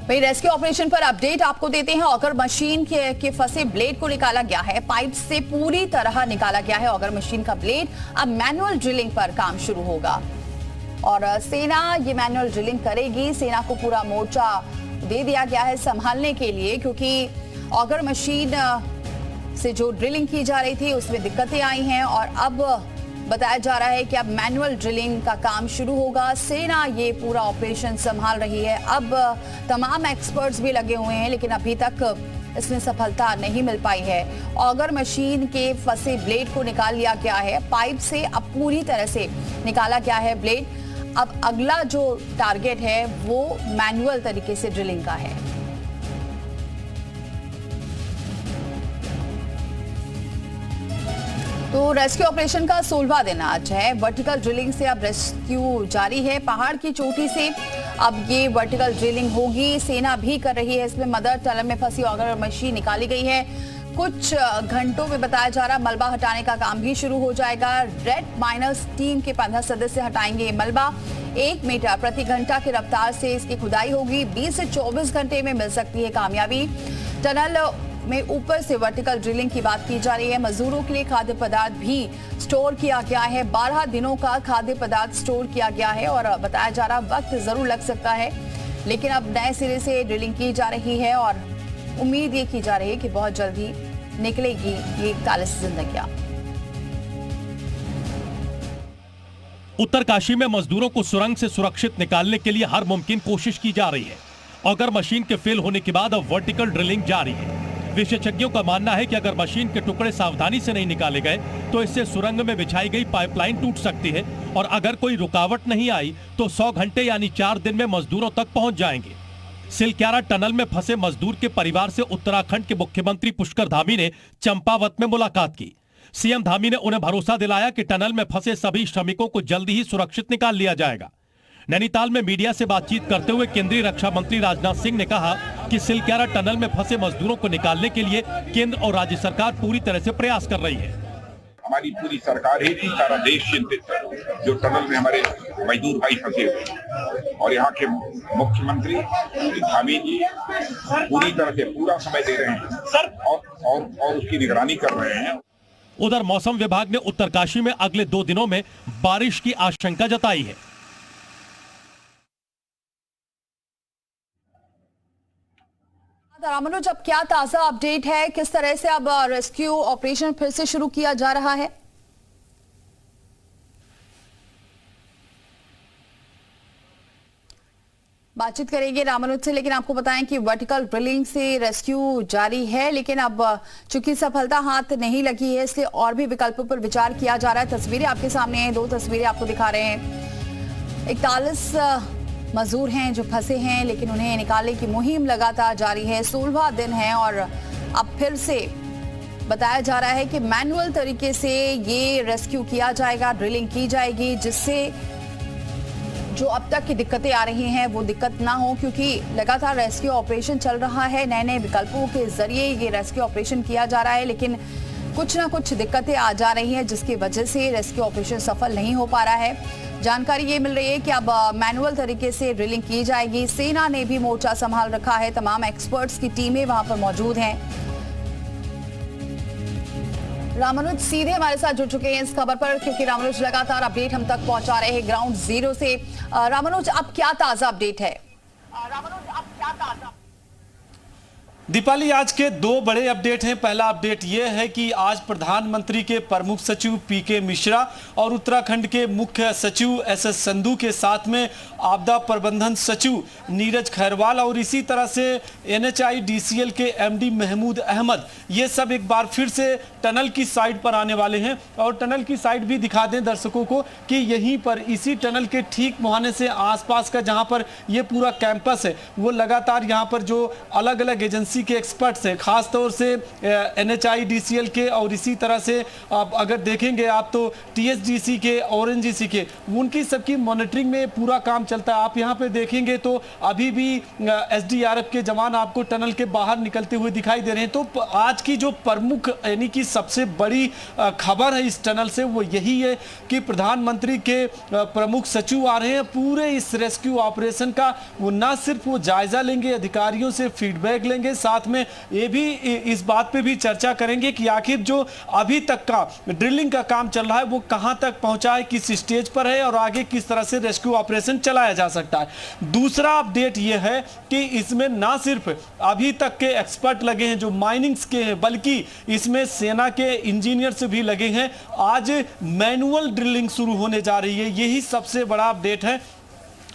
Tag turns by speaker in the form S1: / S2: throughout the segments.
S1: वही rescue operation पर update आपको देते हैं। ऑगर मशीन के फंसे ब्लेड को निकाला गया है, पाइप से पूरी तरह निकाला गया है ऑगर मशीन का ब्लेड। अब मैनुअल ड्रिलिंग पर काम शुरू होगा और सेना ये मैनुअल ड्रिलिंग करेगी। सेना को पूरा मोर्चा दे दिया गया है संभालने के लिए, क्योंकि ऑगर मशीन से जो ड्रिलिंग की जा रही थी उसमें दिक्कतें आई हैं और अब बताया जा रहा है कि अब मैनुअल ड्रिलिंग का काम शुरू होगा। सेना ये पूरा ऑपरेशन संभाल रही है। अब तमाम एक्सपर्ट्स भी लगे हुए हैं, लेकिन अभी तक इसमें सफलता नहीं मिल पाई है। ऑगर मशीन के फंसे ब्लेड को निकाल लिया गया है, पाइप से अब पूरी तरह से निकाला गया है ब्लेड। अब अगला जो टारगेट है वो मैनुअल तरीके से ड्रिलिंग का है। तो रेस्क्यू ऑपरेशन का 16वां दिन आज है। वर्टिकल ड्रिलिंग से अब रेस्क्यू जारी है। पहाड़ की चोटी से अब ये वर्टिकल ड्रिलिंग होगी। सेना भी कर रही है इसमें मदद। टनल में फंसी ऑगर मशीन निकाली गई है। कुछ घंटों में बताया जा रहा मलबा हटाने का काम भी शुरू हो जाएगा। रेड माइनर्स टीम के 15 सदस्य हटाएंगे मलबा। 1 मीटर प्रति घंटा की रफ्तार से इसकी खुदाई होगी। 20 से 24 घंटे में मिल सकती है कामयाबी। टनल में ऊपर से वर्टिकल ड्रिलिंग की बात की जा रही है। मजदूरों के लिए खाद्य पदार्थ भी स्टोर किया गया है। 12 दिनों का खाद्य पदार्थ स्टोर किया गया है और बताया जा रहा वक्त जरूर लग सकता है, लेकिन अब नए सिरे से ड्रिलिंग की जा रही है और उम्मीद ये की जा रही है कि बहुत जल्दी निकलेगी ये 41 जिंदगियां।
S2: उत्तरकाशी में मजदूरों को सुरंग से सुरक्षित निकालने के लिए हर मुमकिन कोशिश की जा रही है। ऑगर मशीन के फेल होने के बाद अब वर्टिकल ड्रिलिंग जारी है। विशेषज्ञों का मानना है कि अगर मशीन के टुकड़े सावधानी से नहीं निकाले गए तो इससे सुरंग में बिछाई गई पाइपलाइन टूट सकती है और अगर कोई रुकावट नहीं आई तो 100 घंटे यानी 4 दिन में मजदूरों तक पहुंच जाएंगे। सिलक्यारा टनल में फंसे मजदूर के परिवार से उत्तराखंड के मुख्यमंत्री पुष्कर धामी ने चंपावत में मुलाकात की। सीएम धामी ने उन्हें भरोसा दिलाया कि टनल में फंसे सभी श्रमिकों को जल्द ही सुरक्षित निकाल लिया जाएगा। नैनीताल में मीडिया से बातचीत करते हुए केंद्रीय रक्षा मंत्री राजनाथ सिंह ने कहा कि सिलक्यारा टनल में फंसे मजदूरों को निकालने के लिए केंद्र और राज्य सरकार पूरी तरह से प्रयास कर रही है।
S3: हमारी पूरी सरकार ही नहीं, सारा देश चिंतित है जो टनल में हमारे मजदूर भाई फंसे हुए और यहाँ के मुख्यमंत्री धामी जी पूरी तरह से पूरा समय दे रहे हैं सर और उसकी निगरानी कर रहे हैं।
S2: उधर मौसम विभाग ने उत्तरकाशी में अगले 2 दिनों में बारिश की आशंका जताई है।
S1: रामनुज, अब क्या ताजा अपडेट है? किस तरह से अब रेस्क्यू ऑपरेशन फिर से शुरू किया जा रहा है? बातचीत करेंगे रामानुज से, लेकिन आपको बताएं कि वर्टिकल ड्रिलिंग से रेस्क्यू जारी है, लेकिन अब चूंकि सफलता हाथ नहीं लगी है इसलिए और भी विकल्पों पर विचार किया जा रहा है। तस्वीरें आपके सामने हैं, 2 तस्वीरें आपको दिखा रहे हैं। 41 मजदूर हैं जो फंसे हैं, लेकिन उन्हें निकालने की मुहिम लगातार जारी है। 16वां दिन है और अब फिर से बताया जा रहा है कि मैनुअल तरीके से ये रेस्क्यू किया जाएगा, ड्रिलिंग की जाएगी, जिससे जो अब तक की दिक्कतें आ रही हैं वो दिक्कत ना हो, क्योंकि लगातार रेस्क्यू ऑपरेशन चल रहा है। नए नए विकल्पों के जरिए ये रेस्क्यू ऑपरेशन किया जा रहा है, लेकिन कुछ ना कुछ दिक्कतें आ जा रही हैं जिसकी वजह से रेस्क्यू ऑपरेशन सफल नहीं हो पा रहा है। जानकारी ये मिल रही है कि अब मैनुअल तरीके से ड्रिलिंग की जाएगी। सेना ने भी मोर्चा संभाल रखा है, तमाम एक्सपर्ट्स की टीमें वहां पर मौजूद हैं। रामानुज सीधे हमारे साथ जुड़ चुके हैं इस खबर पर, क्योंकि रामानुज लगातार अपडेट हम तक पहुंचा रहे हैं ग्राउंड जीरो से। रामानुज, अब क्या ताजा अपडेट है?
S4: दीपाली, आज के 2 बड़े अपडेट हैं। पहला अपडेट यह है कि आज प्रधानमंत्री के प्रमुख सचिव पीके मिश्रा और उत्तराखंड के मुख्य सचिव एसएस संधू के साथ में आपदा प्रबंधन सचिव नीरज खैरवाल और इसी तरह से NHIDCL के MD महमूद अहमद, ये सब एक बार फिर से टनल की साइड पर आने वाले हैं। और टनल की साइड भी दिखा दें दर्शकों को कि यहीं पर इसी टनल के ठीक मुहाने से आसपास का जहां पर ये पूरा कैंपस है, वो लगातार यहाँ पर जो अलग अलग एजेंसी एनएचपीसी के एक्सपर्ट्स हैं, खासतौर से NHIDCL के, और इसी तरह से आप अगर देखेंगे आप तो TSDC के, ONGC के, उनकी सबकी मॉनिटरिंग में पूरा काम चलता है। आप यहाँ पे देखेंगे तो अभी भी SDRF के जवान आपको टनल के बाहर निकलते हुए दिखाई दे रहे हैं। तो आज की जो प्रमुख यानी कि सबसे बड़ी खबर है इस टनल से वो यही है कि प्रधानमंत्री के प्रमुख सचिव आ रहे हैं। पूरे इस रेस्क्यू ऑपरेशन का वो ना सिर्फ वो जायजा लेंगे, अधिकारियों से फीडबैक लेंगे, साथ में ये भी इस बात पे भी चर्चा करेंगे कि आखिर जो अभी तक का ड्रिलिंग का काम चल रहा है वो कहां तक पहुंचा है, किस स्टेज पर है और आगे किस तरह से रेस्क्यू ऑपरेशन चलाया जा सकता है। दूसरा अपडेट ये है कि इसमें ना सिर्फ अभी तक के एक्सपर्ट लगे हैं जो माइनिंग्स के हैं, बल्कि इसमें सेना के इंजीनियर्स भी लगे हैं। आज मैनुअल ड्रिलिंग शुरू होने जा रही है, यही सबसे बड़ा अपडेट है।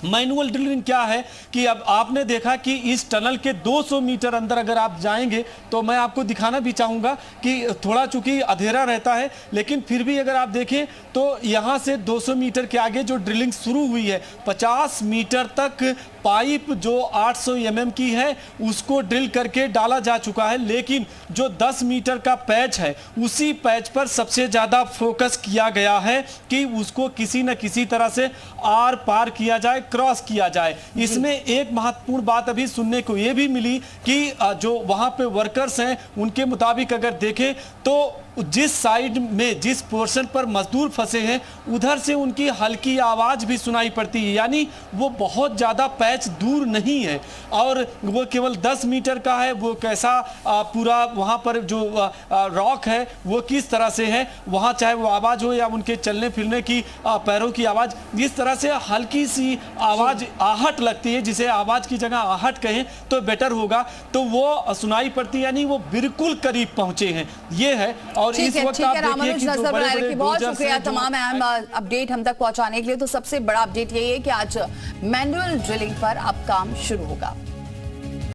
S4: मैनुअल ड्रिलिंग क्या है कि अब आपने देखा कि इस टनल के 200 मीटर अंदर अगर आप जाएंगे तो मैं आपको दिखाना भी चाहूँगा कि थोड़ा चूंकि अंधेरा रहता है, लेकिन फिर भी अगर आप देखें तो यहाँ से 200 मीटर के आगे जो ड्रिलिंग शुरू हुई है 50 मीटर तक पाइप जो 800 mm की है उसको ड्रिल करके डाला जा चुका है, लेकिन जो 10 मीटर का पैच है उसी पैच पर सबसे ज़्यादा फोकस किया गया है कि उसको किसी न किसी तरह से आर पार किया जाए, क्रॉस किया जाए। इसमें एक महत्वपूर्ण बात अभी सुनने को ये भी मिली कि जो वहाँ पे वर्कर्स हैं उनके मुताबिक अगर देखें तो जिस साइड में जिस पोर्शन पर मजदूर फंसे हैं उधर से उनकी हल्की आवाज़ भी सुनाई पड़ती है, यानी वो बहुत ज़्यादा पैच दूर नहीं है और वो केवल 10 मीटर का है। वो कैसा पूरा वहाँ पर जो रॉक है वो किस तरह से है, वहाँ चाहे वो आवाज़ हो या उनके चलने फिरने की पैरों की आवाज़, जिस तरह से हल्की सी आवाज़ आहट लगती है, जिसे आवाज़ की जगह आहट कहें तो बेटर होगा, तो वो सुनाई पड़ती है, यानी वो बिल्कुल करीब पहुँचे हैं। ये है और इस वक्त आप देखिए कि जो बड़े-बड़े
S1: बहुत शुक्रिया तमाम अहम अपडेट हम तक पहुंचाने के लिए। तो सबसे बड़ा अपडेट यही है कि आज मैनुअल ड्रिलिंग पर अब काम शुरू होगा।